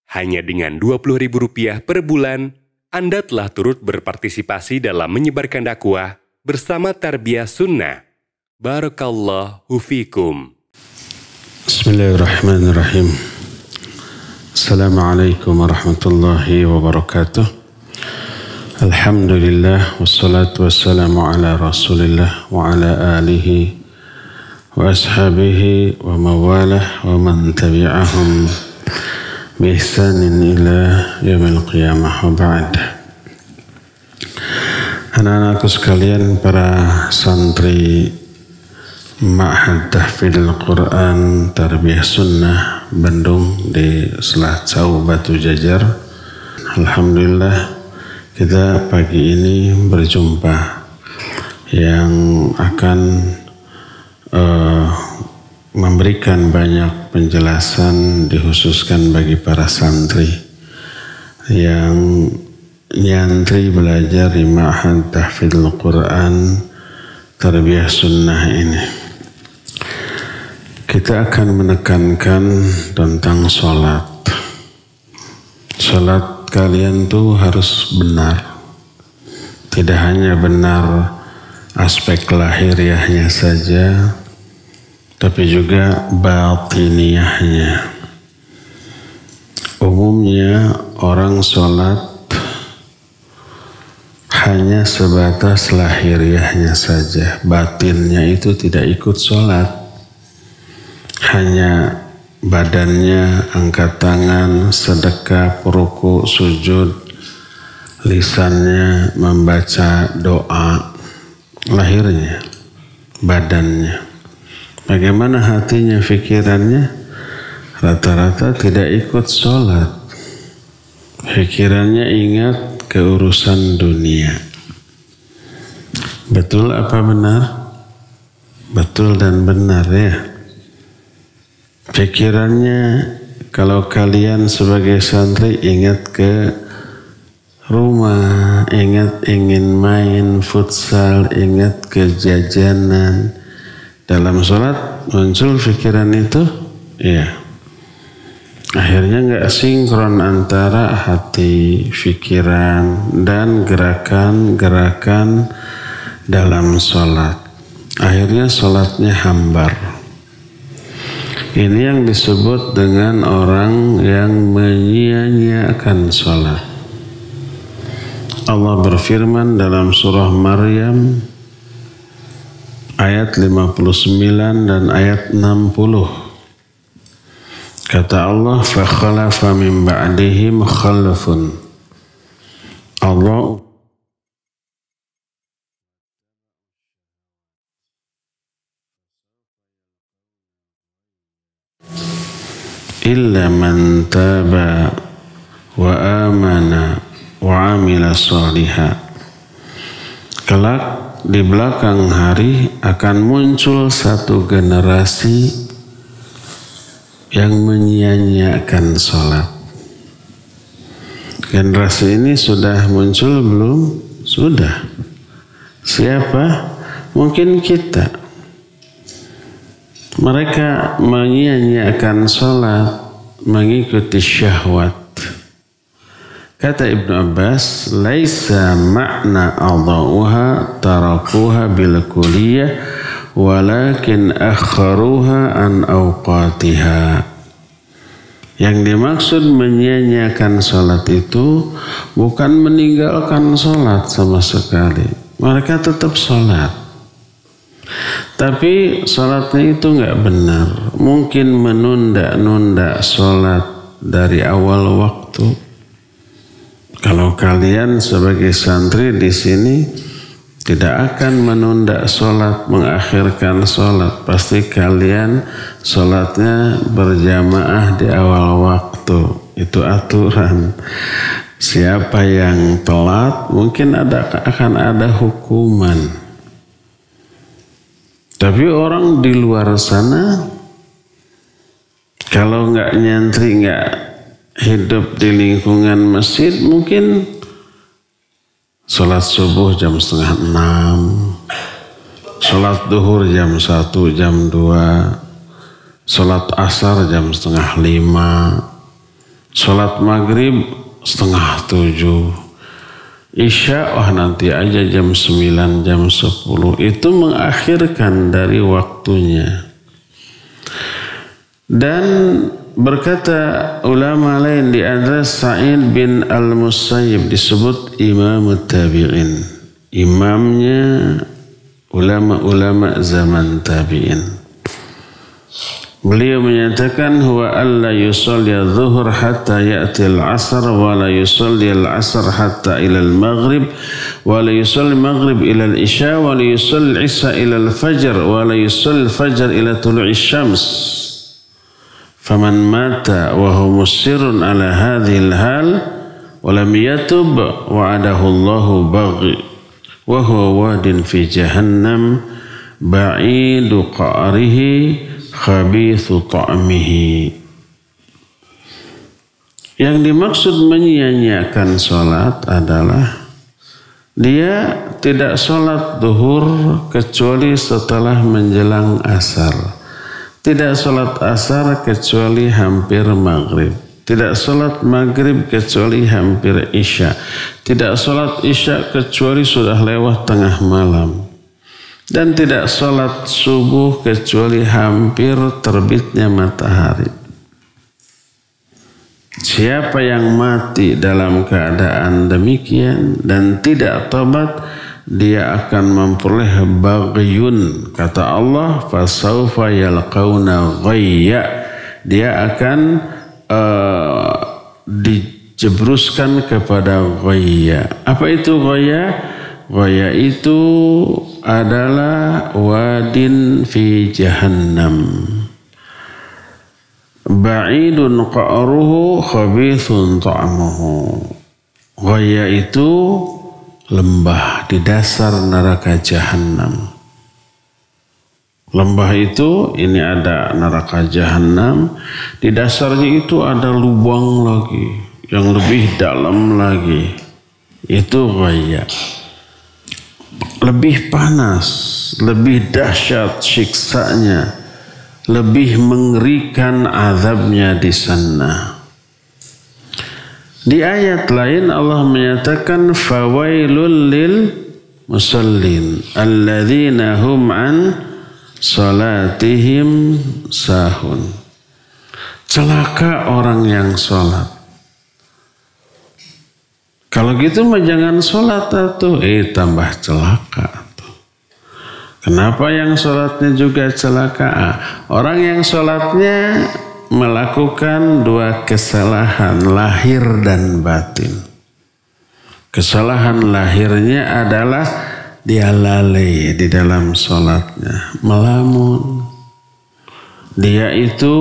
Hanya dengan Rp20.000 per bulan, Anda telah turut berpartisipasi dalam menyebarkan dakwah bersama Tarbiyah Sunnah. Barakallahu fikum. Bismillahirrahmanirrahim. Assalamualaikum warahmatullahi wabarakatuh. Alhamdulillah, wassalatu wassalamu ala rasulillah wa ala alihi wa ashabihi wa mawalah wa man tabi'ahum bi ihsanin ila yaumil qiyamah wa ba'd. Anak-anakku sekalian, para santri Ma'had Tahfidz Quran Tarbiyah Sunnah Bandung di Selat Sau Batu Jajar. Alhamdulillah, kita pagi ini berjumpa yang akan memberikan banyak penjelasan dikhususkan bagi para santri yang nyantri belajar di Ma'had Tahfidz Quran Tarbiyah Sunnah ini. Kita akan menekankan tentang sholat. Sholat kalian tuh harus benar. Tidak hanya benar aspek lahiriahnya saja, tapi juga batiniyahnya. Umumnya orang sholat hanya sebatas lahiriahnya saja, batinnya itu tidak ikut sholat. Hanya badannya angkat tangan, sedekah, ruku, sujud, lisannya membaca doa, lahirnya, badannya. Bagaimana hatinya, pikirannya? Rata-rata tidak ikut sholat. Pikirannya ingat keurusan dunia. Betul apa benar? Betul dan benar ya. Pikirannya, kalau kalian sebagai santri ingat ke rumah, ingat ingin main futsal, ingat ke jajanan. Dalam sholat muncul pikiran itu, ya. Akhirnya nggak sinkron antara hati, pikiran, dan gerakan-gerakan dalam sholat. Akhirnya sholatnya hambar. Ini yang disebut dengan orang yang menyia-nyiakan sholat. Allah berfirman dalam surah Maryam ayat 59 dan ayat 60. Kata Allah, فَخَلَفَ مِنْ بَعْدِهِمْ خَلْفٌ. Allah illa man taba wa amana wa amila shaliha. Kelak di belakang hari akan muncul satu generasi yang menyia-nyiakan sholat. Generasi ini sudah muncul belum? Sudah. Siapa? Mungkin kita. Mereka menyia-nyiakan sholat, mengikuti syahwat. Kata Ibnu Abbas, laisa makna adha'uha tarakuha bil kulliyah, walakin akharuha an awqatiha. Yang dimaksud menyia-nyiakan sholat itu bukan meninggalkan sholat sama sekali. Mereka tetap sholat. Tapi sholatnya itu nggak benar. Mungkin menunda-nunda sholat dari awal waktu. Kalau kalian sebagai santri di sini tidak akan menunda sholat, mengakhirkan sholat. Pasti kalian sholatnya berjamaah di awal waktu. Itu aturan. Siapa yang telat mungkin akan ada hukuman. Tapi orang di luar sana, kalau nggak nyantri, nggak hidup di lingkungan masjid, mungkin sholat subuh jam 5:30, sholat duhur jam 1, jam 2, sholat asar jam 4:30, Sholat maghrib 6:30. Isya nanti aja jam 9, jam 10. Itu mengakhirkan dari waktunya. Dan berkata ulama lain di antara Sa'id bin Al-Musayyib disebut Imam Tabi'in. Imamnya ulama-ulama zaman tabi'in. Beliau menyatakan huwa alla yusalli adh-dhuhr hatta ya'ti al-'asr wa la yusalli al-'asr hatta ila al-maghrib wa la yusalli al-maghrib ila al-isya wa la yusalli al-isya ila al-fajr wa la yusalli al-fajr ila tulu'i asy-syams. Faman mata wa huwa musirrun ala hadhihi al-hal wa lam yatub wa'adahu Allahu baghi wa huwa wadin fi jahannam ba'idu qa'rihi khabithu ta'mihi. Yang dimaksud menyia-nyiakan sholat adalah dia tidak sholat duhur kecuali setelah menjelang asar, tidak sholat asar kecuali hampir maghrib, tidak sholat maghrib kecuali hampir isya, tidak sholat isya kecuali sudah lewat tengah malam, dan tidak sholat subuh kecuali hampir terbitnya matahari. Siapa yang mati dalam keadaan demikian dan tidak tobat, dia akan memperoleh baghyun. Kata Allah, fasawfa yalqauna ghayya. Dia akan dijebruskan kepada ghayya. Apa itu ghayya? Ghayya itu adalah wadin fi jahannam ba'idun qa'ruhu khabithun ta'muhu. Ghayya itu lembah di dasar neraka jahannam. Lembah itu, ini ada neraka jahannam, di dasarnya itu ada lubang lagi yang lebih dalam lagi. Itu ghayya. Lebih panas, lebih dahsyat siksanya, lebih mengerikan azabnya di sana. Di ayat lain Allah menyatakan fawailul lil musallin alladzina hum an salatihim sahun. Celaka orang yang sholat. Kalau gitu mah jangan sholat atuh, tambah celaka tuh. Kenapa yang sholatnya juga celaka? Orang yang sholatnya melakukan dua kesalahan lahir dan batin. Kesalahan lahirnya adalah dia lalai di dalam sholatnya, melamun. Dia itu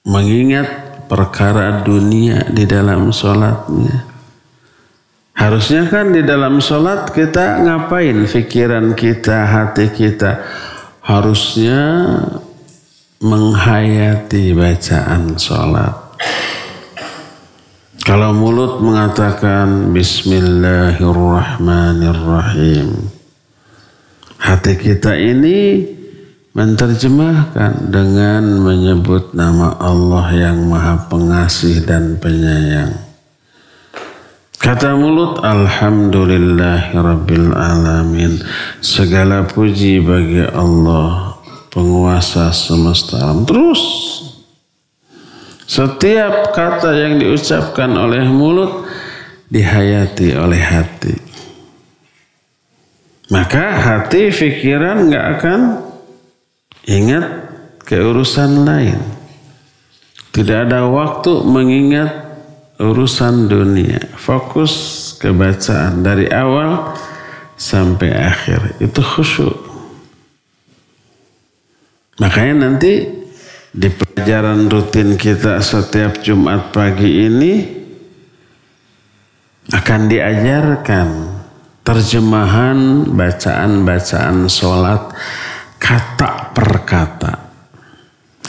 mengingat perkara dunia di dalam sholatnya. Harusnya kan di dalam sholat kita ngapain? Pikiran kita, hati kita harusnya menghayati bacaan sholat. Kalau mulut mengatakan Bismillahirrahmanirrahim, hati kita ini menerjemahkan dengan menyebut nama Allah yang Maha Pengasih dan Penyayang. Kata mulut, Alhamdulillahirabbil alamin. Segala puji bagi Allah, penguasa semesta alam. Terus setiap kata yang diucapkan oleh mulut dihayati oleh hati. Maka hati, pikiran gak akan ingat keurusan lain. Tidak ada waktu mengingat urusan dunia. Fokus ke bacaan dari awal sampai akhir. Itu khusyuk. Makanya nanti di pelajaran rutin kita setiap Jumat pagi ini akan diajarkan terjemahan bacaan-bacaan sholat kata per kata,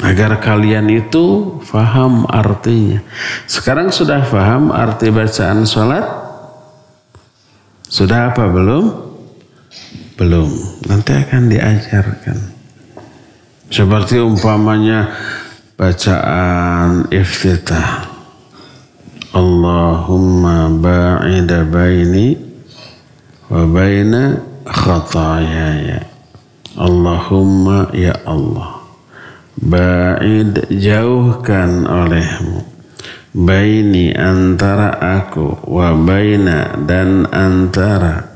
agar kalian itu faham artinya. Sekarang sudah faham arti bacaan sholat? Sudah apa belum? Belum. Nanti akan diajarkan. Seperti umpamanya bacaan iftitah. Allahumma ba'id baini wa baina khatayaya. Allahumma ya Allah, ba'id jauhkan olehmu, baini antara aku, wa baina dan antara,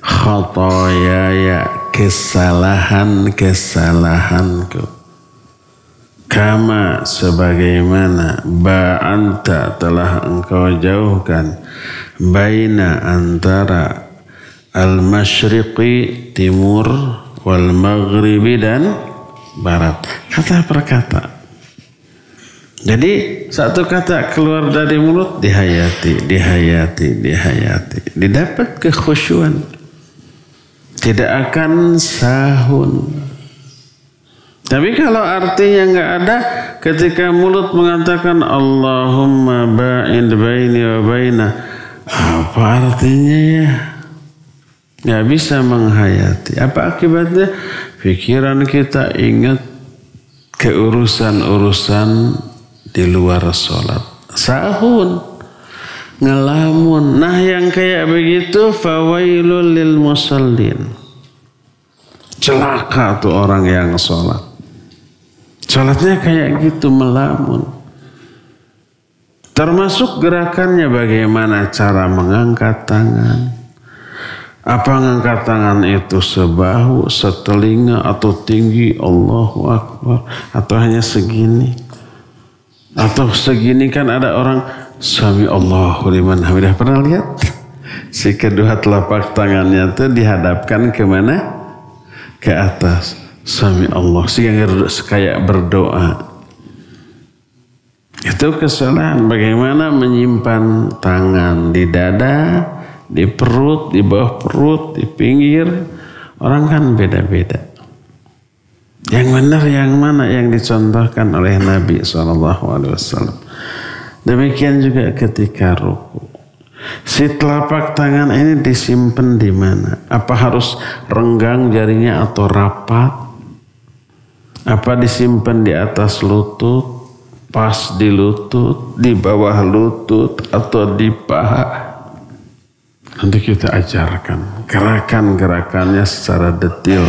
khatayaya kesalahan-kesalahanku, kama sebagaimana ba'anta telah engkau jauhkan, baina antara al-masyriqi timur, wal maghribi dan barat. Kata per kata. Jadi satu kata keluar dari mulut dihayati. Didapat kekhusyuan. Tidak akan sahun. Tapi kalau artinya nggak ada, ketika mulut mengatakan Allahumma ba'id baini wa baina, apa artinya ya? Nggak bisa menghayati. Apa akibatnya? Pikiran kita ingat keurusan-urusan di luar sholat. Sahun, ngelamun. Nah yang kayak begitu, fawailul lil musallin. Celaka tuh orang yang sholat. Sholatnya kayak gitu, melamun. Termasuk gerakannya bagaimana cara mengangkat tangan. Apa ngangkat tangan itu sebahu, setelinga, atau tinggi, Allahu Akbar, atau hanya segini? Atau segini kan ada orang, Sami Allahu liman hamidah. Pernah lihat? Si kedua telapak tangannya itu dihadapkan kemana? Ke atas. Sami Allah, kayak berdoa. Itu kesalahan. Bagaimana menyimpan tangan di dada, di perut, di bawah perut, di pinggir. Orang kan beda-beda. Yang benar yang mana yang dicontohkan oleh Nabi SAW. Demikian juga ketika ruku. Si telapak tangan ini disimpan di mana? Apa harus renggang jarinya atau rapat? Apa disimpan di atas lutut, pas di lutut, di bawah lutut, atau di paha? Nanti kita ajarkan gerakan-gerakannya secara detail,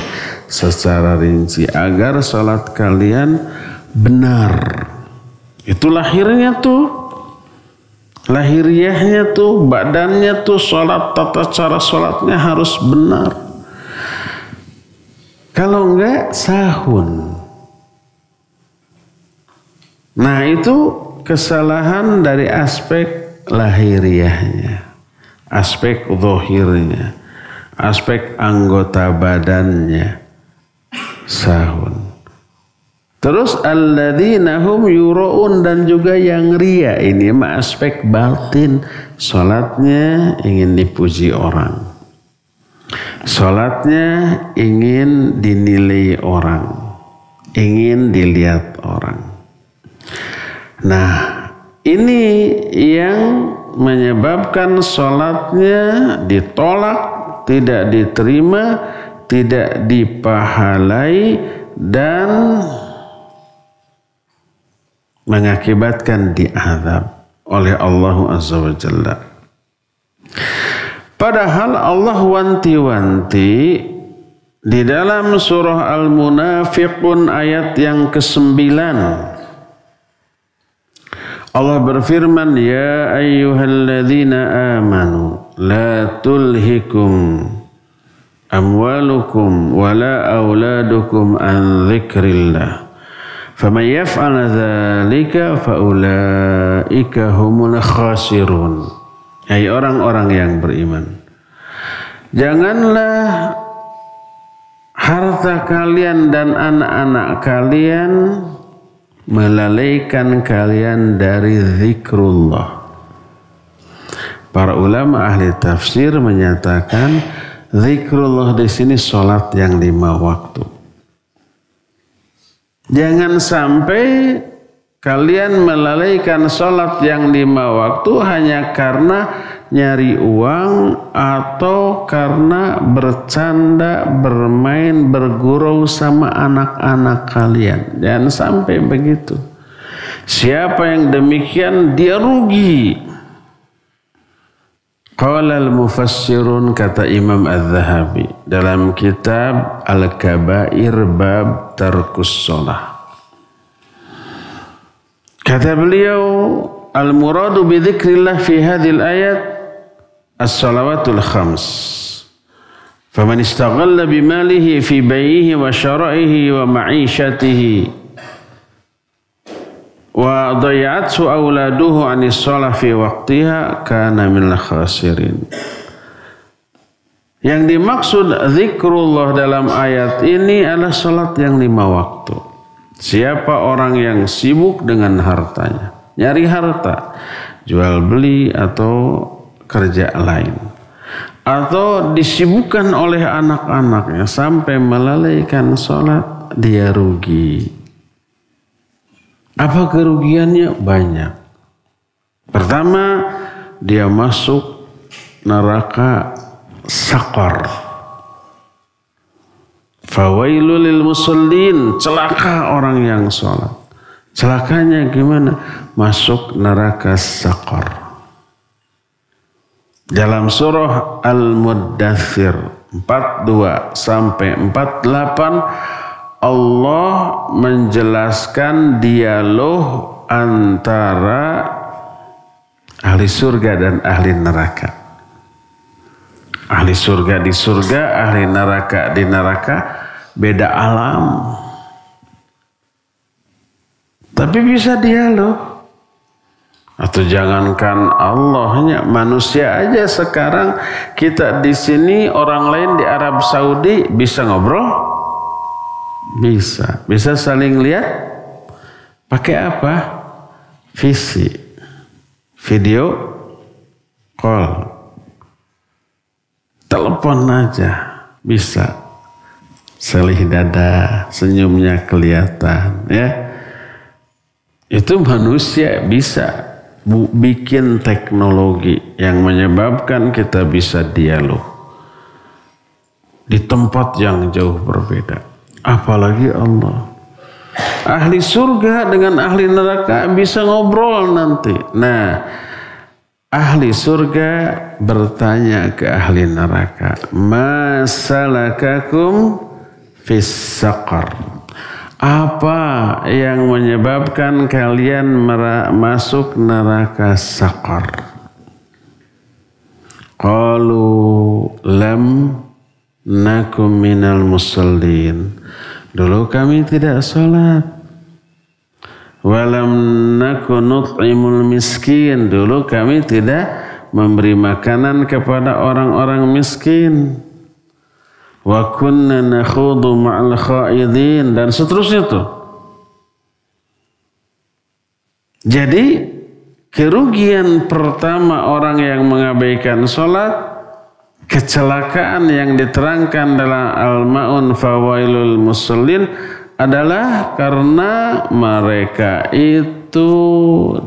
secara rinci, agar salat kalian benar. Itu lahirnya tuh, lahiriahnya tuh, badannya tuh, salat, tata cara salatnya harus benar. Kalau enggak, sahun. Nah itu kesalahan dari aspek lahiriahnya. Aspek zahirnya, aspek anggota badannya, sahun. Terus alladzina hum yura'un, dan juga yang ria, ini mah aspek batin. Salatnya ingin dipuji orang, salatnya ingin dinilai orang, ingin dilihat orang. Nah ini yang menyebabkan sholatnya ditolak, tidak diterima, tidak dipahalai, dan mengakibatkan diazab oleh Allah Azza wa Jalla. Padahal Allah wanti-wanti di dalam surah Al-Munafiqun ayat yang ke-9. Allah berfirman, ya ayyuhalladzina amanu la tulhikum amwalukum wala auladukum an dzikrillah faman yaf'al dzalika faulaika humul khasirun. Hai orang-orang yang beriman, janganlah harta kalian dan anak-anak kalian melalaikan kalian dari zikrullah. Para ulama ahli tafsir menyatakan zikrullah di sini salat yang 5 waktu. Jangan sampai kalian melalaikan salat yang 5 waktu hanya karena nyari uang atau karena bercanda, bermain, bergurau sama anak-anak kalian. Jangan sampai begitu. Siapa yang demikian dia rugi. Qala al-mufassirun, kata Imam Az-Zahabi dalam kitab Al-Kabair bab tarkus shalah. Kata beliau, al-muradu bi dzikrillah fi hadhil ayat as-salawatul khams. Faman istaghalla bi malihi fi bay'ihi wa syara'ihi wa ma'ishatihi wa dhayathu auladuhu 'anis shalah fi waqtiha kana minal khasirin. Yang dimaksud zikrullah dalam ayat ini adalah salat yang 5 waktu. Siapa orang yang sibuk dengan hartanya, nyari harta, jual beli atau kerja lain, atau disibukkan oleh anak-anaknya sampai melalaikan sholat, dia rugi. Apa kerugiannya? Banyak. Pertama, dia masuk neraka saqar. Fawailul lil musallin, celaka orang yang sholat. Celakanya gimana? Masuk neraka saqar. Dalam surah Al-Muddathir 42 sampai 48 Allah menjelaskan dialog antara ahli surga dan ahli neraka. Ahli surga di surga, ahli neraka di neraka, beda alam. Tapi bisa dialog. Atau jangankan Allahnya, manusia aja sekarang kita di sini, orang lain di Arab Saudi bisa ngobrol? Bisa. Bisa saling lihat? Pakai apa? Visi. Video call. Telepon aja bisa. Selih dada, senyumnya kelihatan, ya. Itu manusia bisa bikin teknologi yang menyebabkan kita bisa dialog di tempat yang jauh berbeda. Apalagi Allah. Ahli surga dengan ahli neraka bisa ngobrol nanti. Nah, ahli surga bertanya ke ahli neraka, "Ma salakakum fis saqar?" Apa yang menyebabkan kalian masuk neraka saqar? Qalu lam nakum minal musallin. Dulu kami tidak salat. Walam nakun nut'imul miskin. Dulu kami tidak memberi makanan kepada orang-orang miskin. Wa kunna nakhudu ma'al khaidin, dan seterusnya tuh. Jadi kerugian pertama orang yang mengabaikan sholat, kecelakaan yang diterangkan dalam Al-Ma'un Fawailul Musallin adalah karena mereka itu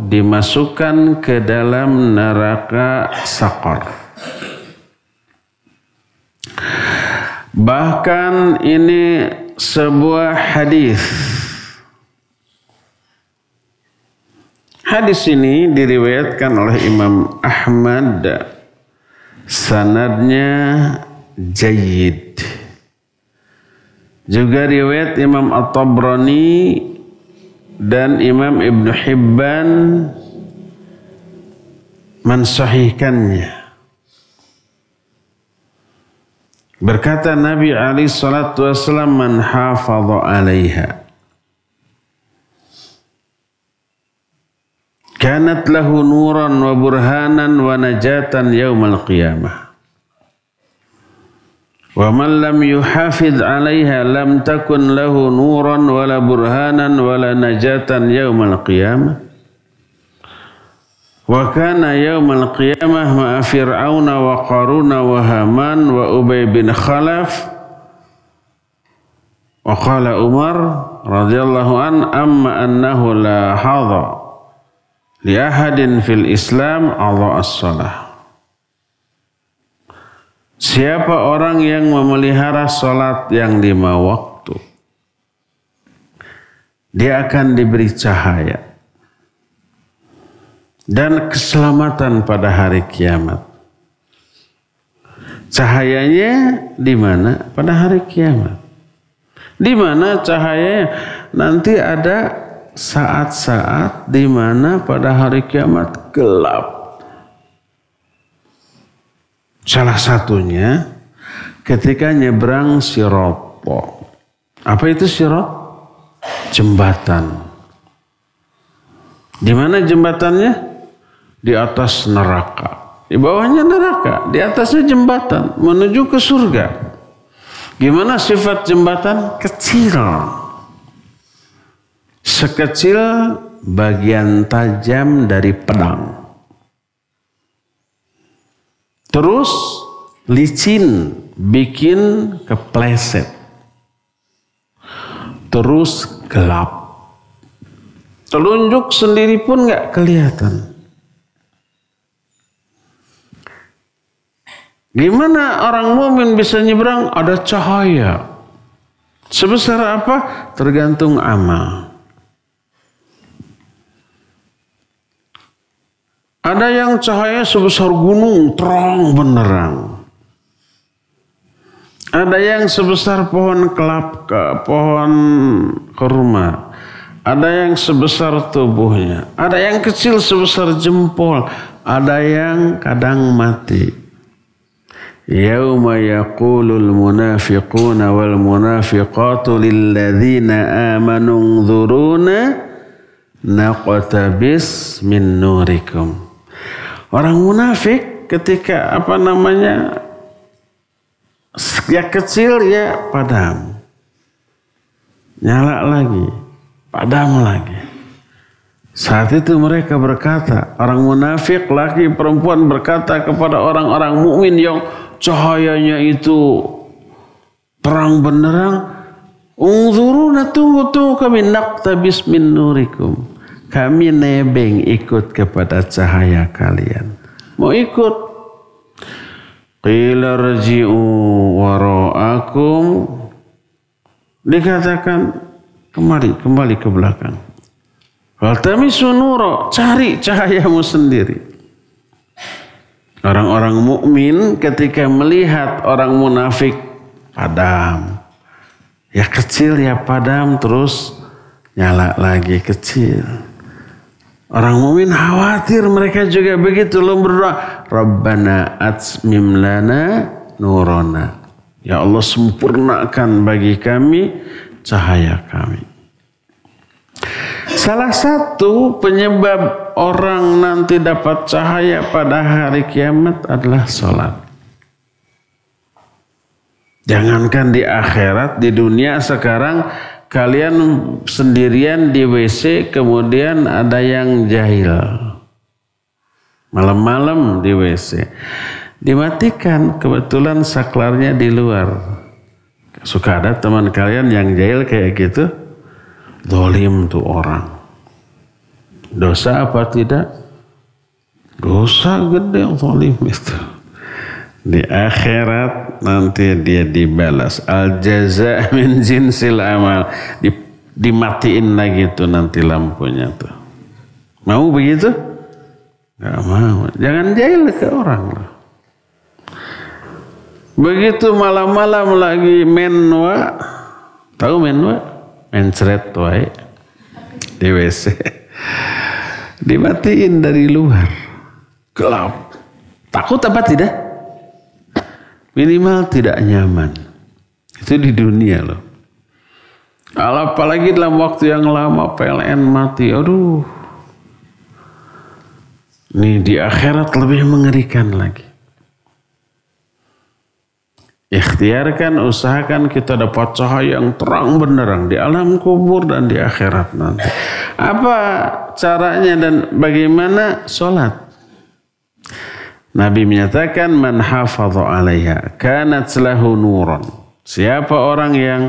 dimasukkan ke dalam neraka saqar. Bahkan ini sebuah hadis. Hadis ini diriwayatkan oleh Imam Ahmad. Sanadnya jayyid. Juga riwayat Imam At-Tabrani dan Imam Ibn Hibban mensahihkannya. Berkata Nabi alaihi salatu wasallam, "Man hafadha 'alaiha kanat lahu nuran wa burhanan wa najatan yaumal qiyamah. Wa man lam yuhafidh 'alaiha lam takun lahu nuran wala burhanan wala najatan yaumal qiyamah. Wa kana yaumal qiyamah ma'a fir'auna wa qaruna wa haman wa ubay bin khalaf." Wa qala Umar radhiyallahu an, "Amma annahu la hadha li ahadin fil Islam adha as-salah." Siapa orang yang memelihara salat yang 5 waktu, dia akan diberi cahaya. dan keselamatan pada hari kiamat. Cahayanya di mana? Pada hari kiamat. Di mana cahayanya? Nanti ada saat-saat di mana pada hari kiamat gelap. Salah satunya ketika nyebrang Sirat. Apa itu Sirat? Jembatan. Di mana jembatannya? Di atas neraka. Di bawahnya neraka, di atasnya jembatan menuju ke surga. Gimana sifat jembatan? Kecil. Sekecil bagian tajam dari pedang. Terus licin, bikin kepleset. Terus gelap. Telunjuk sendiri pun nggak kelihatan. Gimana orang mukmin bisa nyebrang? Ada cahaya. Sebesar apa? Tergantung amal. Ada yang cahaya sebesar gunung, terang benderang. Ada yang sebesar pohon kelapa, pohon kurma. Ada yang sebesar tubuhnya. Ada yang kecil sebesar jempol. Ada yang kadang mati. Yauma yaqulul munafiquna wal munafiqatu lilladzina amanu unzuruna naqtabis min nurikum. Orang munafik ketika ya kecil ya padam. Nyala lagi, padam lagi. Saat itu mereka berkata, orang munafik laki perempuan berkata kepada orang-orang mukmin yang cahayanya itu terang benderang, unzuruna, tunggu kami naqtabis min nurikum. Kami nebeng ikut kepada cahaya kalian. Mau ikut? Qila rji'u wara'akum. Dikatakan kembali ke belakang. Waltamisu nura, cari cahayamu sendiri. Orang-orang mukmin ketika melihat orang munafik padam. Ya kecil ya padam, terus nyala lagi kecil. Orang mukmin khawatir, mereka juga begitu. Lalu berdoa, Rabbana atmim lana nurana. Ya Allah, sempurnakan bagi kami cahaya kami. Salah satu penyebab orang nanti dapat cahaya pada hari kiamat adalah sholat. Jangankan di akhirat, di dunia sekarang kalian sendirian di WC, kemudian ada yang jahil. Malam-malam di WC. Dimatikan, kebetulan saklarnya di luar. Suka ada teman kalian yang jahil kayak gitu. Zalim tuh orang. Dosa apa tidak? Dosa gede yang zalim itu. Di akhirat nanti dia dibalas. Al jaza min jinsil amal. Dimatiin lagi tuh nanti lampunya tuh. Mau begitu? Gak mau. Jangan jahil ke orang lah. Begitu malam-malam lagi menwa. Tahu menwa? Mencret wae di WC. Dimatiin dari luar. Gelap. Takut apa tidak? Minimal tidak nyaman. Itu di dunia loh. Apalagi dalam waktu yang lama PLN mati. Aduh. Ini di akhirat lebih mengerikan lagi. Ikhtiarkan, usahakan kita dapat cahaya yang terang benderang di alam kubur dan di akhirat nanti. Apa caranya dan bagaimana? Sholat. Nabi menyatakan, man hafadha alaiha kanat lahu nuran. Siapa orang yang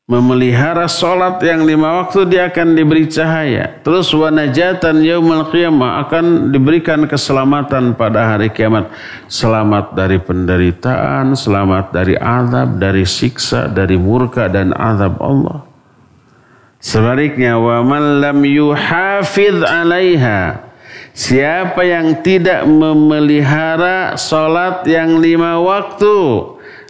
memelihara sholat yang 5 waktu, dia akan diberi cahaya. Terus wa najatan yaumal qiyamah, akan diberikan keselamatan pada hari kiamat. Selamat dari penderitaan, selamat dari azab, dari siksa, dari murka dan azab Allah. Sebaliknya, wa man lam yuhafidh alaiha, Siapa yang tidak memelihara salat yang 5 waktu,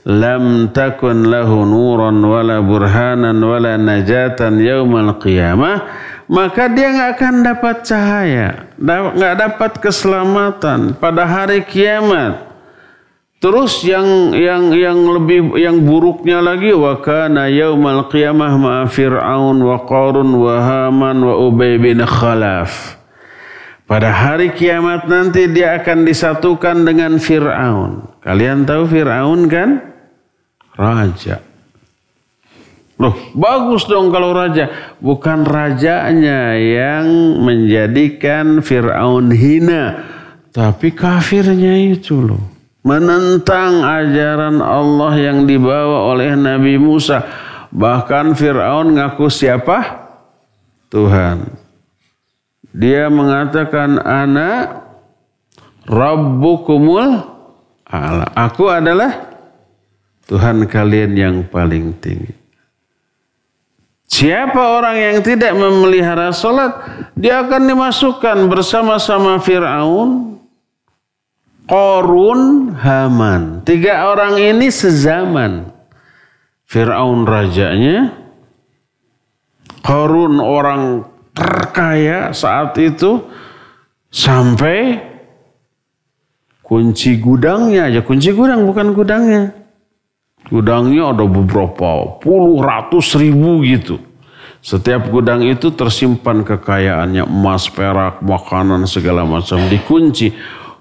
lam takun lahu nuran wala burhanan wala najatan yaumal qiyamah, maka dia nggak akan dapat cahaya, nggak dapat keselamatan pada hari kiamat. Terus yang buruknya lagi, wa kana yaumal qiyamah ma Fir'aun wa Qarun wa Haman wa Ubay bin Khalaf. Pada hari kiamat nanti dia akan disatukan dengan Fir'aun. Kalian tahu Fir'aun kan? Raja. Loh, bagus dong kalau raja. Bukan rajanya yang menjadikan Fir'aun hina, tapi kafirnya itu loh. Menentang ajaran Allah yang dibawa oleh Nabi Musa. Bahkan Fir'aun ngaku siapa? Tuhan. Dia mengatakan, ana rabbukumul a'la. Aku adalah Tuhan kalian yang paling tinggi. Siapa orang yang tidak memelihara salat, dia akan dimasukkan bersama-sama Fir'aun, Qarun, Haman. 3 orang ini sezaman. Fir'aun rajanya, Qarun orang terkaya saat itu, sampai kunci gudangnya aja. Kunci gudang bukan gudangnya. Gudangnya ada beberapa puluh ratus ribu gitu. Setiap gudang itu tersimpan kekayaannya, emas, perak, makanan segala macam dikunci.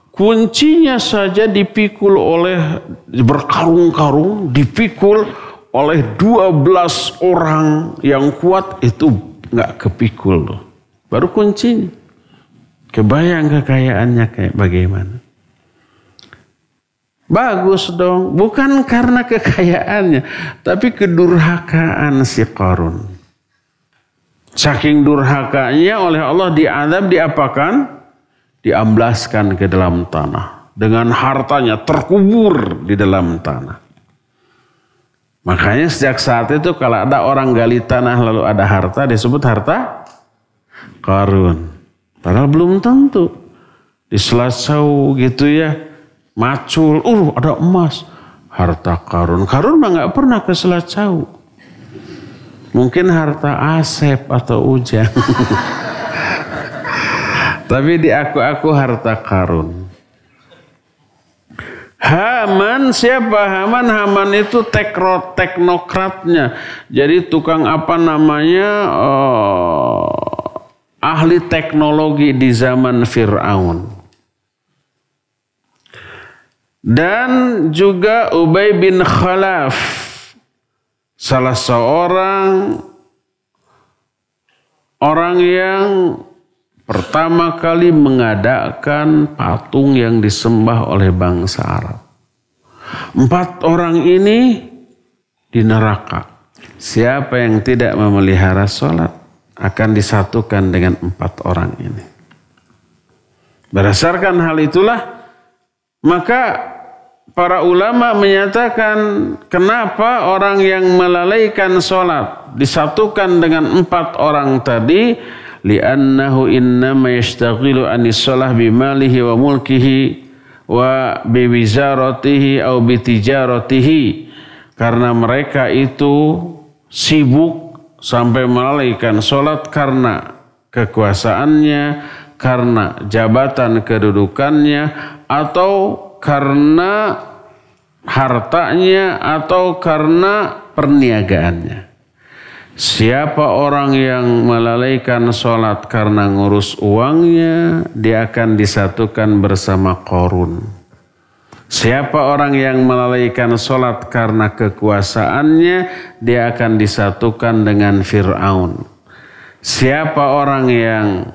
Kuncinya saja dipikul oleh, berkarung-karung, dipikul oleh 12 orang yang kuat, itu nggak kepikul loh. Baru kuncinya. Kebayang kekayaannya kayak bagaimana. Bagus dong. Bukan karena kekayaannya, tapi kedurhakaan si Qarun. Saking durhakanya oleh Allah diazab, diapakan? Diamblaskan ke dalam tanah. Dengan hartanya terkubur di dalam tanah. Makanya sejak saat itu kalau ada orang gali tanah lalu ada harta, disebut harta Qarun. Padahal belum tentu. Di Selasau gitu ya, macul, ada emas. Harta Qarun. Qarun mah gak pernah ke Selasau. Mungkin harta Asep atau Ujang. Tapi diaku-aku harta Qarun. Haman, siapa Haman? Haman itu teknokratnya. Jadi tukang ahli teknologi di zaman Fir'aun. Dan juga Ubay bin Khalaf, salah seorang orang yang pertama kali mengadakan patung yang disembah oleh bangsa Arab. 4 orang ini di neraka. Siapa yang tidak memelihara sholat akan disatukan dengan 4 orang ini. Berdasarkan hal itulah, maka para ulama menyatakan kenapa orang yang melalaikan sholat disatukan dengan 4 orang tadi. Li'annahu innama yashtaghilu anis shalah bimalihi wa mulkihi wa biwizaratihi au bitijaratihi. Karena mereka itu sibuk sampai melalaikan sholat karena kekuasaannya, karena jabatan kedudukannya, atau karena hartanya, atau karena perniagaannya. Siapa orang yang melalaikan sholat karena ngurus uangnya, dia akan disatukan bersama Qarun. Siapa orang yang melalaikan sholat karena kekuasaannya, dia akan disatukan dengan Fir'aun. Siapa orang yang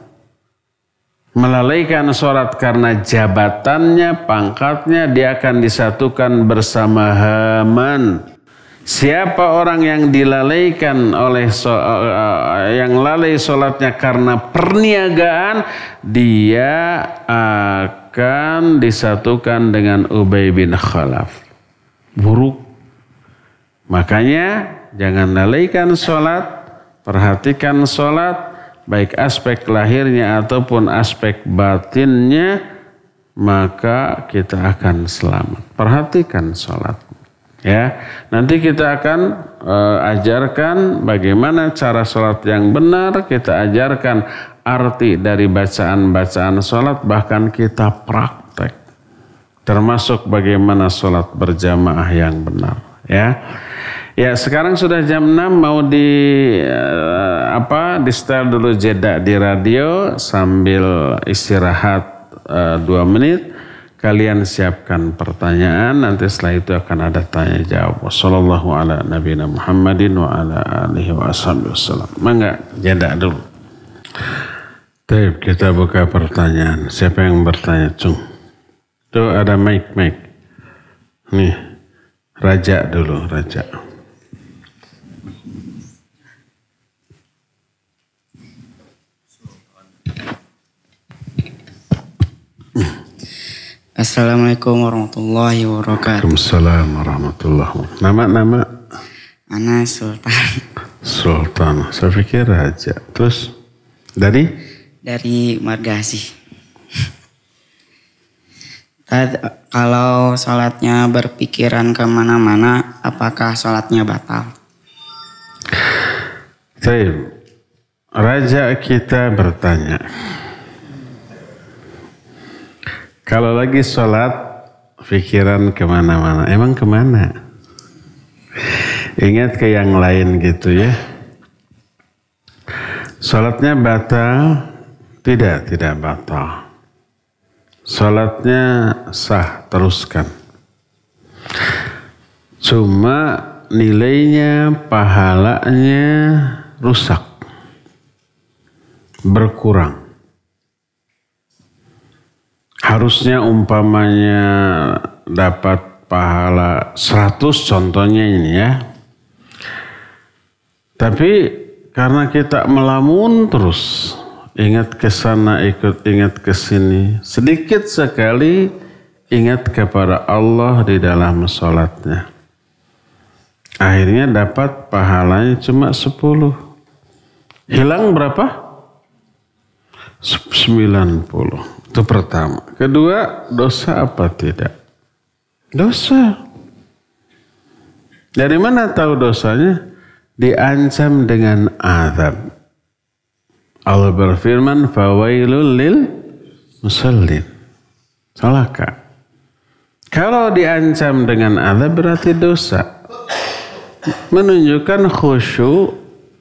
melalaikan sholat karena jabatannya, pangkatnya, dia akan disatukan bersama Haman. Siapa orang yang dilalaikan yang lalai sholatnya karena perniagaan, dia akan disatukan dengan Ubay bin Khalaf. Buruk. Makanya jangan lalaikan sholat, perhatikan sholat, baik aspek lahirnya ataupun aspek batinnya, maka kita akan selamat. Perhatikan sholat. Ya, nanti kita akan ajarkan bagaimana cara sholat yang benar. Kita ajarkan arti dari bacaan-bacaan sholat, bahkan kita praktek. Termasuk bagaimana sholat berjamaah yang benar. Ya, sekarang sudah jam 6, mau di setel dulu jeda di radio sambil istirahat 2 menit. Kalian siapkan pertanyaan, nanti setelah itu akan ada tanya jawab. Wassallallahu ala nabiyina Muhammadin wa ala alihi wa sallam. Mangga, jeda dulu. Baik, kita buka pertanyaan. Siapa yang bertanya, Cung? Tuh ada mic. Nih, Raja dulu, Raja. Assalamualaikum warahmatullahi wabarakatuh. Waalaikumsalam warahmatullahi wabarakatuh. Nama? Ana Sultan. Sultan, saya pikir Raja. Terus dari? Dari Margasi. Kalau sholatnya berpikiran kemana-mana, apakah sholatnya batal? Baik, Raja kita bertanya. Kalau lagi sholat, pikiran kemana-mana. Emang kemana? Ingat ke yang lain gitu ya. Sholatnya batal? Tidak batal. Sholatnya sah, teruskan. Cuma nilainya, pahalanya rusak. Berkurang. Harusnya umpamanya dapat pahala 100 contohnya ini ya. Tapi karena kita melamun terus, ingat ke sana, ingat ke sini, sedikit sekali ingat kepada Allah di dalam sholatnya. Akhirnya dapat pahalanya cuma 10. Hilang berapa? 90. Itu pertama. Kedua, dosa apa tidak? Dosa. Dari mana tahu dosanya? Diancam dengan azab. Allah berfirman, fawailul lil musallin. Celaka. Kalau diancam dengan azab berarti dosa. Menunjukkan khusyuk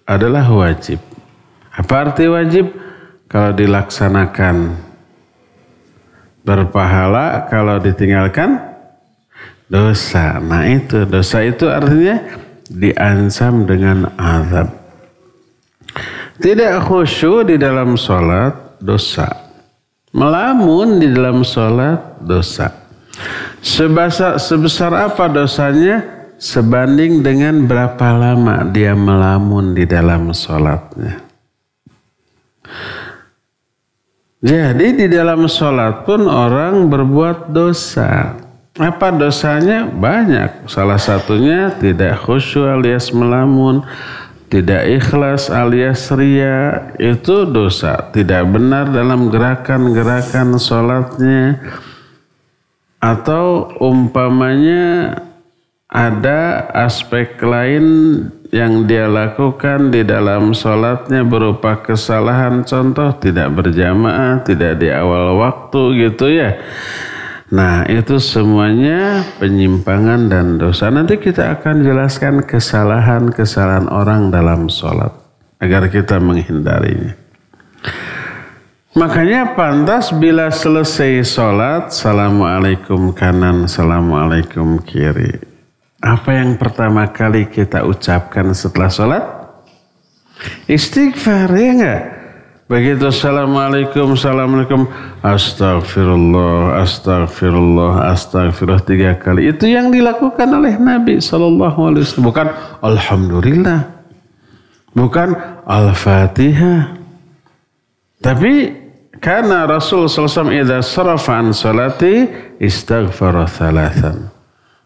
adalah wajib. Apa arti wajib? Kalau dilaksanakan berpahala, kalau ditinggalkan dosa. Nah itu, dosa itu artinya diancam dengan azab. Tidak khusyuk di dalam sholat, dosa. Melamun di dalam sholat, dosa. Sebesar apa dosanya? Sebanding dengan berapa lama dia melamun di dalam sholatnya. Jadi di dalam sholat pun orang berbuat dosa. Apa dosanya? Banyak. Salah satunya tidak khusyuk alias melamun. Tidak ikhlas alias ria. Itu dosa. Tidak benar dalam gerakan-gerakan sholatnya. Atau umpamanya ada aspek lain yang dia lakukan di dalam sholatnya berupa kesalahan, contoh tidak berjamaah, tidak di awal waktu gitu ya. Nah itu semuanya penyimpangan dan dosa. Nanti kita akan jelaskan kesalahan-kesalahan orang dalam sholat agar kita menghindarinya. Makanya pantas bila selesai sholat, assalamualaikum kanan, assalamualaikum kiri. Apa yang pertama kali kita ucapkan setelah sholat? Istighfar, ya enggak? Begitu assalamualaikum, assalamualaikum, astagfirullah, astagfirullah, astagfirullah 3 kali. Itu yang dilakukan oleh Nabi SAW. Bukan alhamdulillah, bukan al-fatihah. Tapi karena Rasul SAW idza sarafa an salati istaghfara thalathan.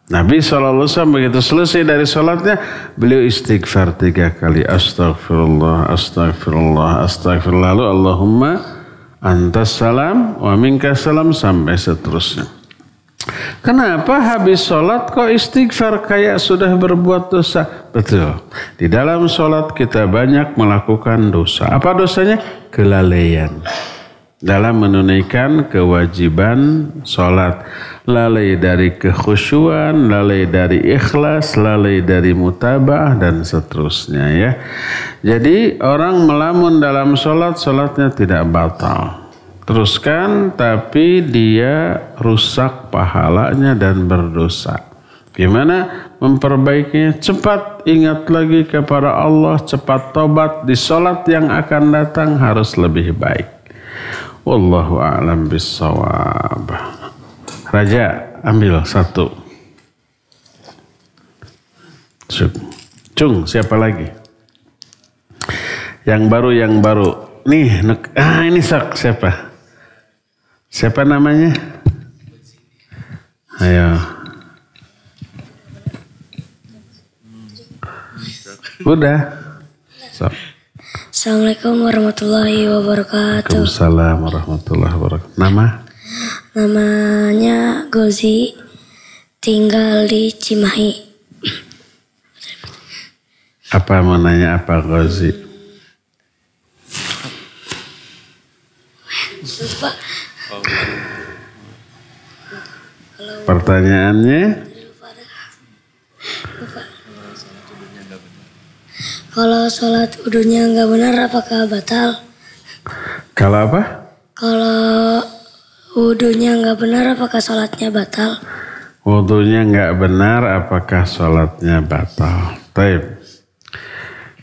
Nabi SAW begitu selesai dari sholatnya, beliau istighfar 3 kali. Astagfirullah, astagfirullah, astagfirullah. Lalu Allahumma antas salam wa minkas salam sampai seterusnya. Kenapa habis sholat kok istighfar kayak sudah berbuat dosa? Betul. Di dalam sholat kita banyak melakukan dosa. Apa dosanya? Kelalaian dalam menunaikan kewajiban sholat. Lalai dari kekhusyuan, lalai dari ikhlas, lalai dari mutaba'ah dan seterusnya ya. Jadi orang melamun dalam sholat, sholatnya tidak batal. Teruskan tapi dia rusak pahalanya dan berdosa. Gimana memperbaikinya? Cepat ingat lagi kepada Allah, cepat tobat. Di sholat yang akan datang harus lebih baik. Wallahu a'lam bissawab. Raja, ambil 1. Cung, siapa lagi? Yang baru. Nih, ini siapa? Siapa namanya? Ayo. Udah. Sok. Assalamualaikum warahmatullahi wabarakatuh. Waalaikumsalam warahmatullahi wabarakatuh. Namanya Gozi, tinggal di Cimahi. Apa mau nanya apa Gozi? Pertanyaannya? Kalau sholat wudunya nggak benar, apakah batal? Kalau apa? Kalau wudunya nggak benar, apakah sholatnya batal? Wudunya nggak benar, apakah sholatnya batal? Taib.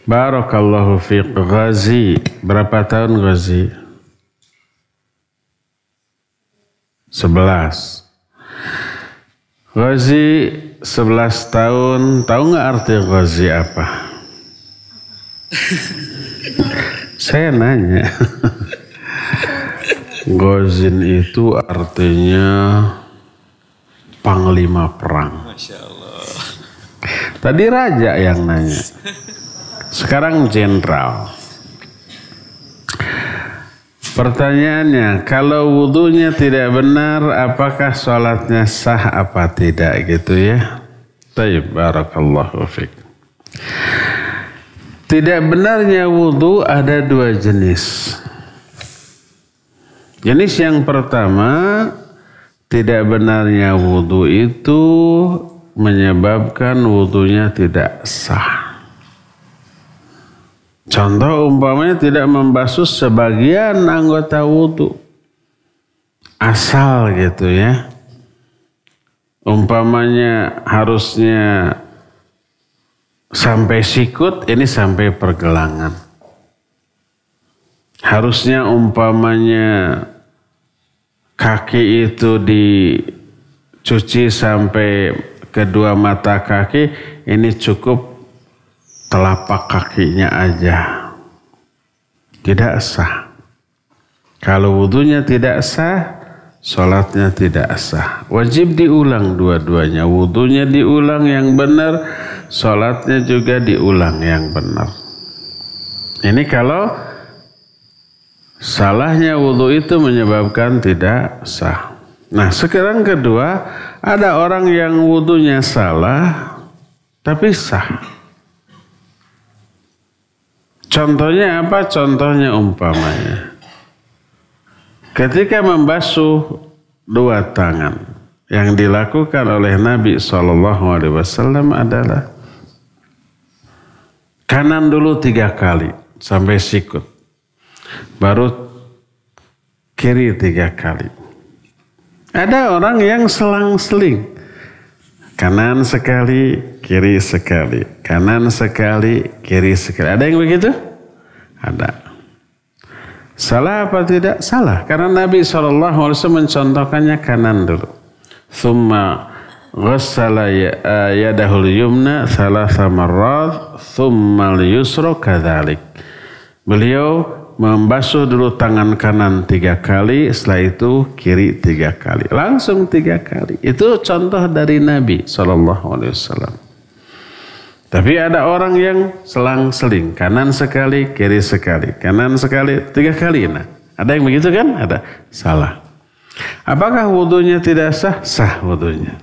Barakallahu fiqh. Ghazi, berapa tahun Ghazi? 11. Ghazi 11 tahun. Tahu nggak arti Ghazi apa? Saya nanya. Ghazin itu artinya panglima perang. Masya Allah. Tadi raja yang nanya. Sekarang jenderal. Pertanyaannya, kalau wudunya tidak benar, apakah sholatnya sah apa tidak gitu ya? Taib, barakallahu fiqh. Tidak benarnya wudu ada 2 jenis. Jenis yang pertama, tidak benarnya wudu itu menyebabkan wudunya tidak sah. Contoh umpamanya tidak membasuh sebagian anggota wudu. Asal gitu ya. Umpamanya harusnya sampai sikut, ini sampai pergelangan. Harusnya umpamanya kaki itu dicuci sampai kedua mata kaki, ini cukup telapak kakinya aja. Tidak sah. Kalau wudunya tidak sah, sholatnya tidak sah. Wajib diulang dua-duanya. Wudunya diulang yang benar, sholatnya juga diulang yang benar. Ini kalau salahnya wudu itu menyebabkan tidak sah. Nah sekarang kedua, ada orang yang wudunya salah tapi sah. Contohnya apa? Contohnya umpamanya ketika membasuh 2 tangan, yang dilakukan oleh Nabi SAW adalah kanan dulu 3 kali sampai sikut, baru kiri 3 kali. Ada orang yang selang-seling, kanan sekali, kiri sekali, kanan sekali, kiri sekali. Ada yang begitu? Ada. Salah apa tidak? Salah. Karena Nabi SAW mencontohkannya kanan dulu. Thumma ghassala yadahul yumna thalatha marrat thumma al-yusra kadzalik. Beliau membasuh dulu tangan kanan 3 kali, setelah itu kiri 3 kali. Langsung 3 kali. Itu contoh dari Nabi SAW. Tapi ada orang yang selang-seling, kanan sekali, kiri sekali, kanan sekali, 3 kali. Nah, ada yang begitu kan? Ada. Salah. Apakah wudunya tidak sah? Sah wudunya.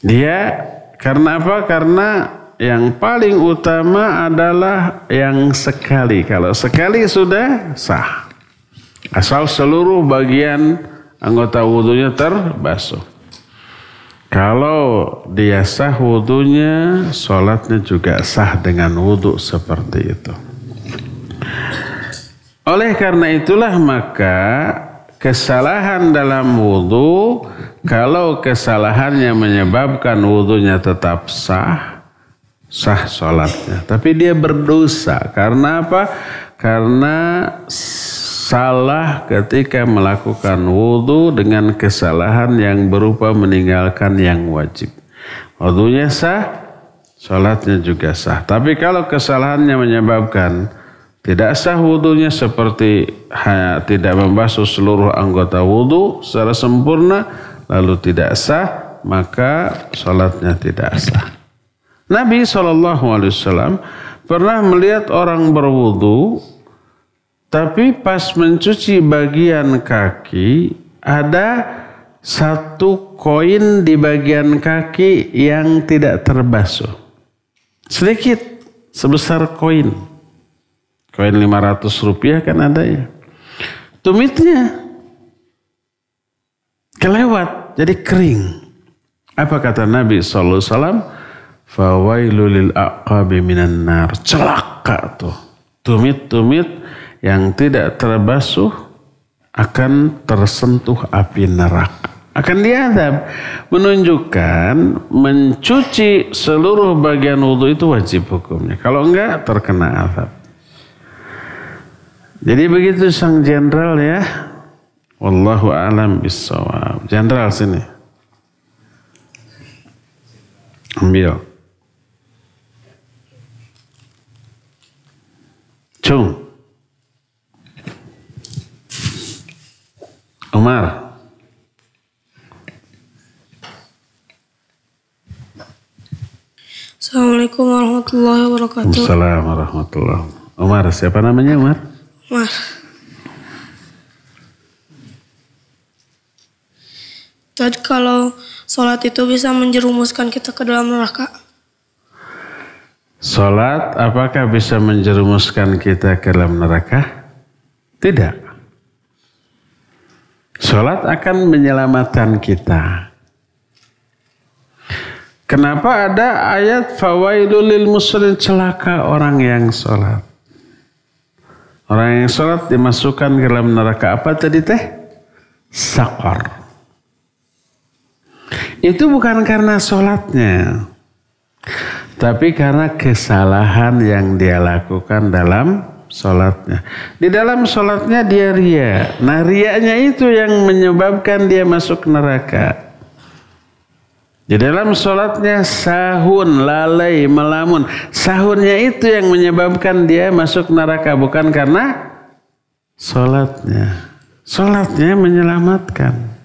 Dia karena apa? Karena yang paling utama adalah yang sekali. Kalau sekali sudah sah. Asal seluruh bagian anggota wudunya terbasuh. Kalau dia sah wudunya, sholatnya juga sah dengan wudu seperti itu. Oleh karena itulah maka kesalahan dalam wudu, kalau kesalahannya menyebabkan wudunya tetap sah, sah sholatnya. Tapi dia berdosa. Karena apa? Karena salah ketika melakukan wudu dengan kesalahan yang berupa meninggalkan yang wajib. Wudunya sah, sholatnya juga sah. Tapi kalau kesalahannya menyebabkan tidak sah wudunya seperti tidak membasuh seluruh anggota wudu secara sempurna, lalu tidak sah, maka sholatnya tidak sah. Nabi SAW pernah melihat orang berwudu, tapi pas mencuci bagian kaki, ada 1 koin di bagian kaki yang tidak terbasuh. Sedikit, sebesar koin. Koin 500 rupiah kan ada ya. Tumitnya kelewat, jadi kering. Apa kata Nabi SAW? Fawailul lil aqabi minan nar. Celaka tuh. Tumit-tumit yang tidak terbasuh akan tersentuh api neraka. Akan diazab. Menunjukkan mencuci seluruh bagian wudu itu wajib hukumnya. Kalau enggak terkena azab. Jadi begitu sang jenderal ya. Wallahu a'lam bissawab. Jenderal sini. Ambil. Cung. Umar. Assalamualaikum warahmatullahi wabarakatuh. Assalamualaikum warahmatullahi wabarakatuh. Umar, siapa namanya Umar? Umar. Jadi kalau sholat itu bisa menjerumuskan kita ke dalam neraka? Sholat apakah bisa menjerumuskan kita ke dalam neraka? Tidak. Sholat akan menyelamatkan kita. Kenapa ada ayat fawailul lil musallin, celaka orang yang sholat. Orang yang sholat dimasukkan ke dalam neraka apa tadi teh? Saqar. Itu bukan karena sholatnya, tapi karena kesalahan yang dia lakukan dalam sholatnya. Di dalam sholatnya dia ria. Nah rianya itu yang menyebabkan dia masuk neraka. Di dalam sholatnya sahun, lalai, melamun. Sahunnya itu yang menyebabkan dia masuk neraka. Bukan karena sholatnya. Sholatnya menyelamatkan.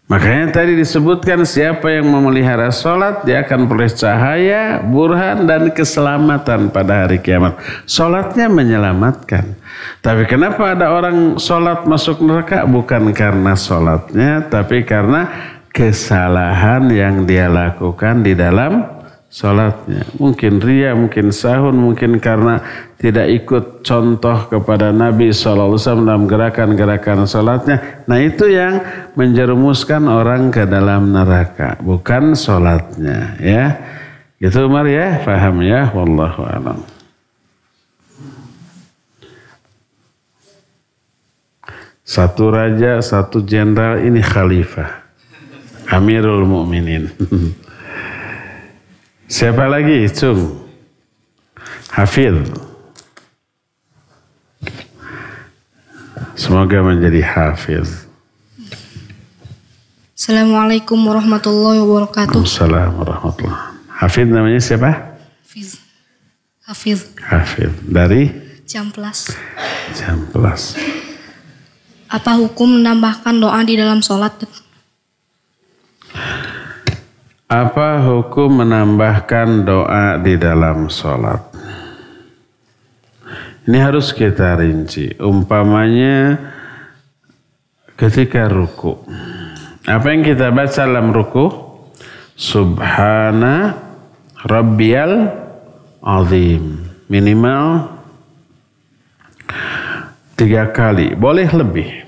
Makanya tadi disebutkan siapa yang memelihara sholat, dia akan peroleh cahaya, burhan, dan keselamatan pada hari kiamat. Sholatnya menyelamatkan. Tapi kenapa ada orang sholat masuk neraka? Bukan karena sholatnya, tapi karena kesalahan yang dia lakukan di dalam sholatnya. Mungkin ria, mungkin sahun, mungkin karena tidak ikut contoh kepada Nabi SAW dalam gerakan-gerakan sholatnya. Nah itu yang menjerumuskan orang ke dalam neraka, bukan sholatnya. Ya, gitu Umar ya, paham ya, wallahu a'lam. Satu raja, satu jenderal, ini khalifah, Amirul Mukminin. Siapa lagi? Cung. Hafidh. Semoga menjadi hafidh. Assalamualaikum warahmatullahi wabarakatuh. Assalamualaikum warahmatullahi wabarakatuh. Hafidh namanya siapa? Hafiz. Hafidh. Dari? Jamplas. Jamplas. Apa hukum menambahkan doa di dalam sholat? Apa hukum menambahkan doa di dalam sholat? Ini harus kita rinci. Umpamanya ketika ruku. Apa yang kita baca dalam ruku? Subhana Rabbiyal Azim. Minimal 3 kali. Boleh lebih.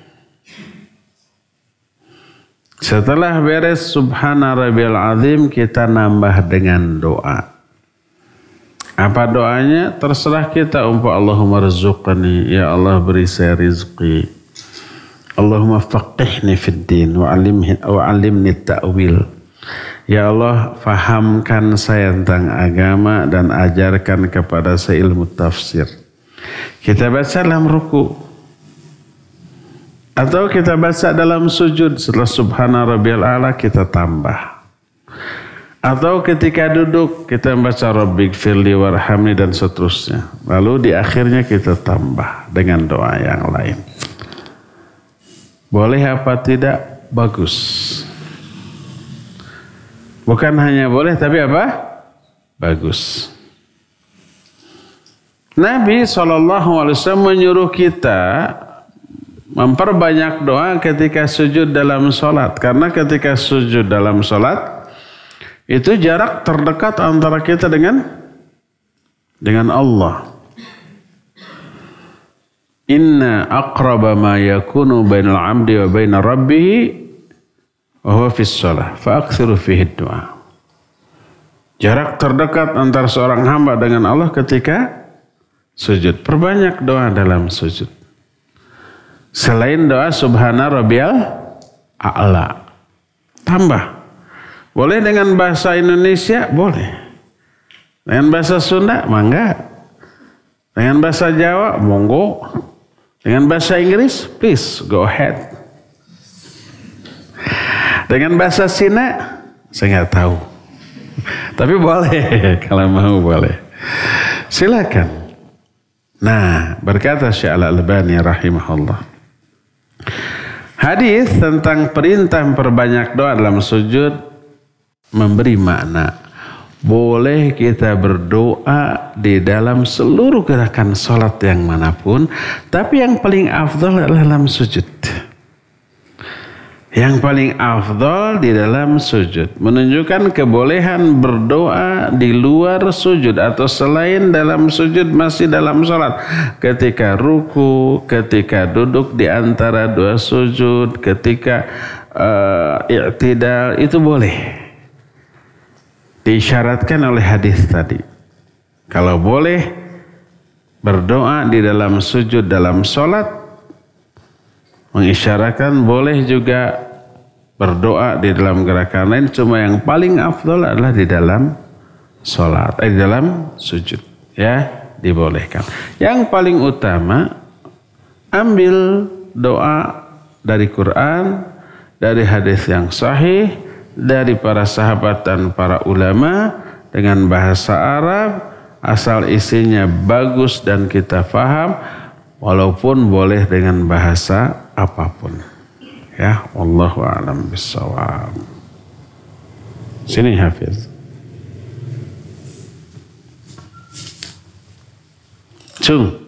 Setelah beres Subhana Rabbiyal Azim, kita nambah dengan doa. Apa doanya? Terserah kita. Allahumma rizqani, ya Allah beri saya rizki. Allahumma faqihni fid din wa alimni ta'wil. Ya Allah, fahamkan saya tentang agama dan ajarkan kepada saya ilmu tafsir. Kita baca dalam ruku. Atau kita baca dalam sujud. Setelah Subhana Rabbiyal A'la kita tambah. Atau ketika duduk kita membaca Rabbighfirli warhamni dan seterusnya. Lalu di akhirnya kita tambah dengan doa yang lain. Boleh apa tidak? Bagus. Bukan hanya boleh tapi apa? Bagus. Nabi SAW menyuruh kita memperbanyak doa ketika sujud dalam sholat. Karena ketika sujud dalam sholat, itu jarak terdekat antara kita dengan Allah. Inna aqraba ma yakunu bainal abdi wa baina rabbih wa huwa fis shalah fa aktsiru fihi du'a. Jarak terdekat antara seorang hamba dengan Allah ketika sujud. Perbanyak doa dalam sujud. Selain doa Subhana Rabbiyal A'la. Tambah. Boleh dengan bahasa Indonesia? Boleh. Dengan bahasa Sunda? Mangga. Dengan bahasa Jawa? Monggo. Dengan bahasa Inggris? Please, go ahead. Dengan bahasa Cina? Saya nggak tahu. Tapi boleh. Kalau mau boleh. Silakan. Nah, berkata Syekh Al-Albani rahimahullah. Hadis tentang perintah memperbanyak doa dalam sujud memberi makna. Boleh kita berdoa di dalam seluruh gerakan sholat yang manapun. Tapi yang paling afdal adalah dalam sujud. Yang paling afdal di dalam sujud. Menunjukkan kebolehan berdoa di luar sujud. Atau selain dalam sujud masih dalam sholat. Ketika ruku, ketika duduk di antara dua sujud. Ketika i'tidal, itu boleh. Diisyaratkan oleh hadis tadi. Kalau boleh berdoa di dalam sujud dalam sholat, mengisyaratkan boleh juga berdoa di dalam gerakan lain. Cuma yang paling afdal adalah di dalam sholat, di dalam sujud. Ya, dibolehkan. Yang paling utama, ambil doa dari Quran, dari hadis yang sahih, dari para sahabat dan para ulama dengan bahasa Arab, asal isinya bagus dan kita faham, walaupun boleh dengan bahasa apapun. Ya, wallahu a'lam bissawab. Sini Hafiz. Cung.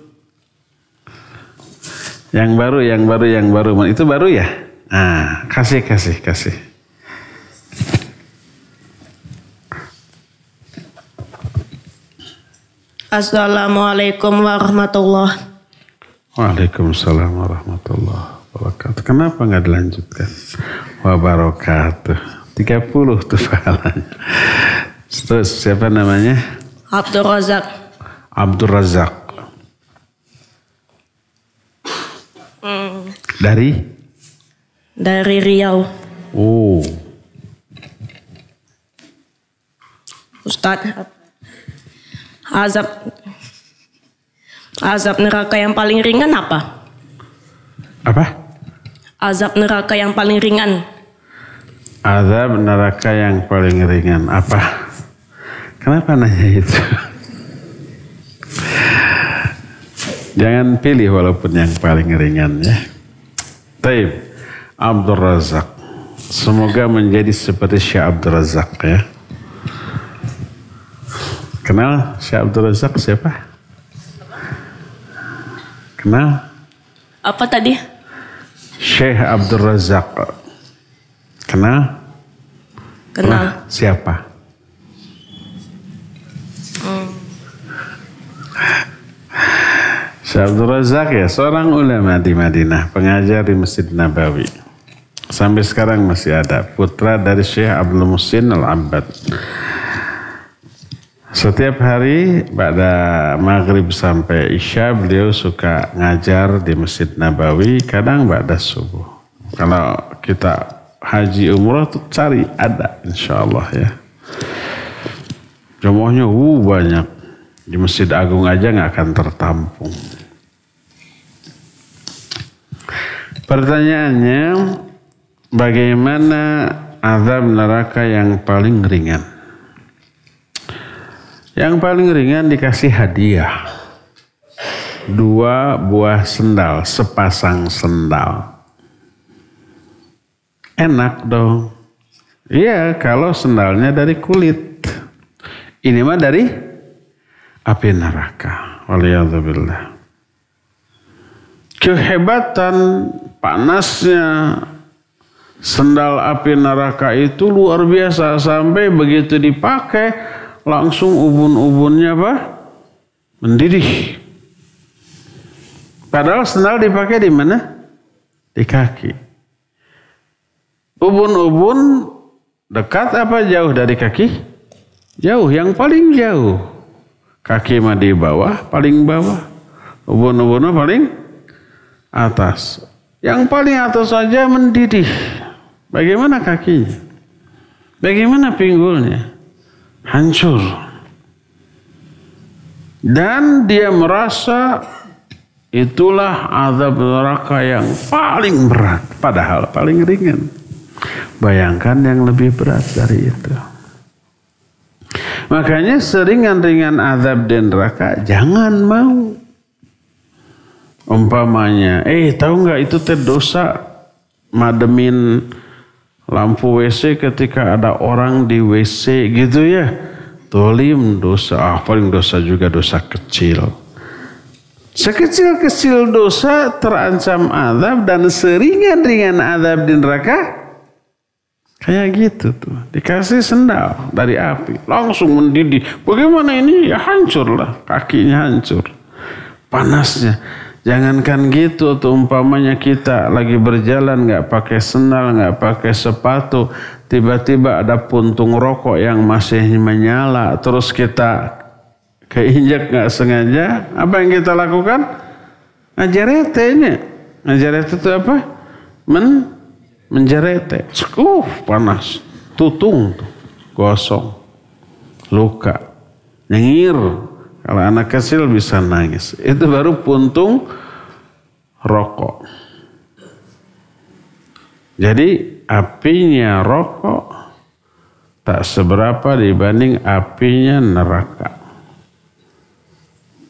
Yang baru. Itu baru ya? Ah, kasih. Assalamualaikum warahmatullahi wabarakatuh. Waalaikumsalam warahmatullahi wabarakatuh. Kenapa nggak dilanjutkan? Wabarakatuh. 30 tuh pahalanya. Terus siapa namanya? Abdul Razak. Abdul Razak. Dari Riau. Oh. Ustadz, azab neraka yang paling ringan apa? Apa? Azab neraka yang paling ringan. Azab neraka yang paling ringan apa? Kenapa nanya itu? Jangan pilih walaupun yang paling ringan ya. Taib, Abdul Razak. Semoga menjadi seperti Syekh Abdul Razak ya. Kenal Syekh Abdul Razak siapa? Kenal? Apa tadi? Syekh Abdul Razak. Kenal? Kenal. Siapa? Syekh Abdul Razak ya, seorang ulama di Madinah, pengajar di Masjid Nabawi. Sampai sekarang masih ada. Putra dari Syekh Abdul Muhsin Al-Abbad. Setiap hari pada maghrib sampai isya beliau suka ngajar di Masjid Nabawi, kadang pada subuh. Kalau kita haji umrah tuh cari ada insyaallah ya. Jumlahnya banyak. Di Masjid Agung aja nggak akan tertampung. Pertanyaannya, bagaimana azab neraka yang paling ringan? Yang paling ringan dikasih hadiah. 2 buah sendal, sepasang sendal. Enak dong. Iya, kalau sendalnya dari kulit. Ini mah dari api neraka. Waliyadzubillah. Kehebatan panasnya sendal api neraka itu luar biasa. Sampai begitu dipakai langsung ubun-ubunnya apa? Mendidih. Padahal sendal dipakai di mana? Di kaki. Ubun-ubun dekat apa jauh dari kaki? Jauh, yang paling jauh. Kaki mah di bawah, paling bawah. Ubun-ubunnya paling atas. Yang paling atas saja mendidih. Bagaimana kakinya? Bagaimana pinggulnya? Hancur. Dan dia merasa itulah azab neraka yang paling berat. Padahal paling ringan. Bayangkan yang lebih berat dari itu. Makanya seringan-ringan azab di neraka jangan mau. Umpamanya, tahu nggak itu dosa mademin lampu WC ketika ada orang di WC gitu ya. Tolim dosa, paling dosa juga dosa kecil. Sekecil-kecil dosa terancam azab dan seringan-ringan azab di neraka. Kayak gitu tuh. Dikasih sendal dari api. Langsung mendidih. Bagaimana ini? Ya hancur lah. Kakinya hancur. Panasnya. Jangankan gitu tuh umpamanya kita lagi berjalan gak pakai sendal, gak pakai sepatu. Tiba-tiba ada puntung rokok yang masih menyala. Terus kita keinjak gak sengaja. Apa yang kita lakukan? Ngajarete ini. Ngajarete itu apa? Menjerete. Panas. Tutung. Gosong. Luka. Nyengir. Kalau anak kecil bisa nangis. Itu baru puntung rokok. Jadi apinya rokok tak seberapa dibanding apinya neraka.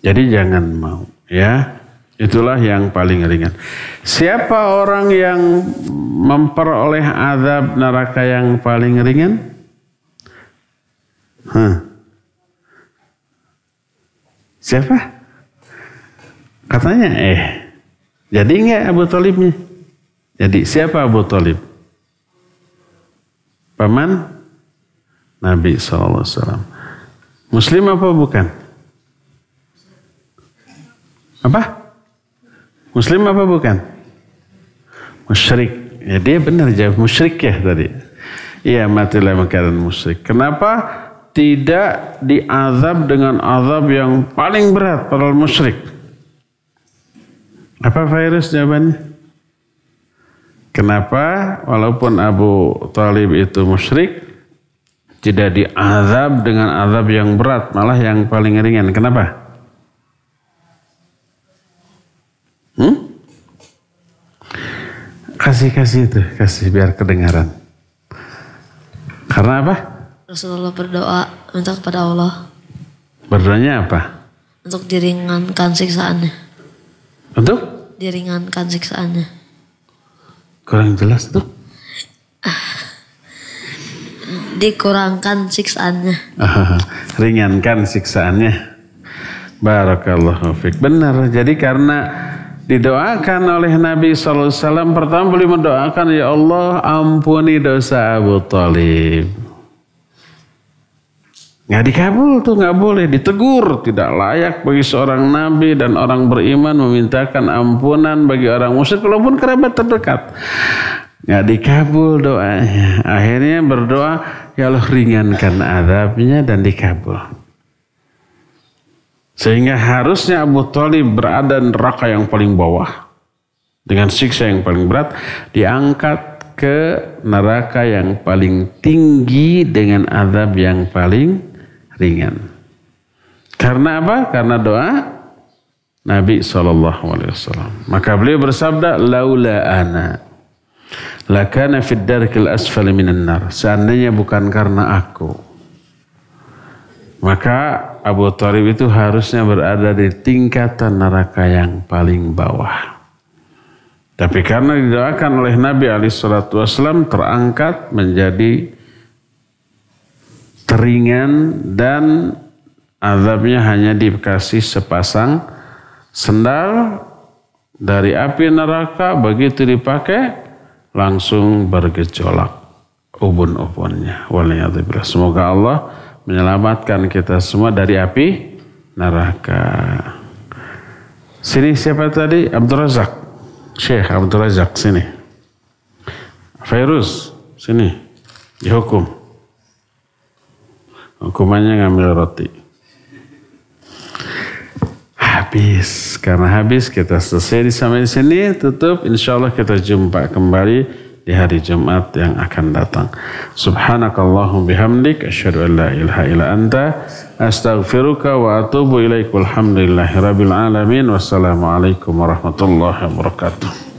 Jadi jangan mau ya. Itulah yang paling ringan. Siapa orang yang memperoleh azab neraka yang paling ringan? Siapa? Katanya Jadi enggak Abu Thalibnya? Jadi siapa Abu Thalib? Paman Nabi SAW. Muslim apa bukan? Apa? Muslim apa bukan? Musyrik. Ya dia benar jawab musyrik ya tadi. Iya matilah keadaan musyrik. Kenapa tidak diazab dengan azab yang paling berat padahal musyrik? Apa virus jawabannya? Kenapa walaupun Abu Thalib itu musyrik tidak diazab dengan azab yang berat, malah yang paling ringan? Kenapa? Kasih itu, kasih biar kedengaran. Karena apa? Rasulullah berdoa minta kepada Allah. Berdoanya apa? Untuk diringankan siksaannya. Untuk? Diringankan siksaannya. Kurang jelas tuh. Dikurangkan siksaannya. Ringankan siksaannya. Barakallahu fiik. Benar. Jadi karena didoakan oleh Nabi SAW, pertama beliau mendoakan, ya Allah ampuni dosa Abu Thalib. Nggak dikabul tuh, nggak boleh, ditegur. Tidak layak bagi seorang Nabi dan orang beriman memintakan ampunan bagi orang musyrik walaupun kerabat terdekat. Nggak dikabul doanya. Akhirnya berdoa, ya Allah ringankan azabnya, dan dikabul. Sehingga harusnya Abu Thalib berada di neraka yang paling bawah. Dengan siksa yang paling berat, diangkat ke neraka yang paling tinggi dengan azab yang paling ringan. Karena apa? Karena doa Nabi SAW. Maka beliau bersabda, laula ana lakana fid darkil asfali minan nar. Seandainya bukan karena aku, maka Abu Thalib itu harusnya berada di tingkatan neraka yang paling bawah. Tapi karena didoakan oleh Nabi SAW, terangkat menjadi teringan dan azabnya hanya dikasih sepasang sendal dari api neraka. Begitu dipakai langsung bergejolak ubun-ubunnya. Waliyadzubillah. Semoga Allah menyelamatkan kita semua dari api neraka. Sini siapa tadi? Abdul Razak. Syekh Abdul Razak sini. Fairuz sini. Dihukum. Hukumannya ngambil roti. Habis. Karena habis kita selesai sampai di sini. Tutup. Insyaallah kita jumpa kembali di hari Jumat yang akan datang. Subhanakallahumma bihamdik asyhadu an la ilaha illa anta astaghfiruka wa atubu ilaik. Walhamdulillahirabbil alamin. Wassalamualaikum warahmatullahi wabarakatuh.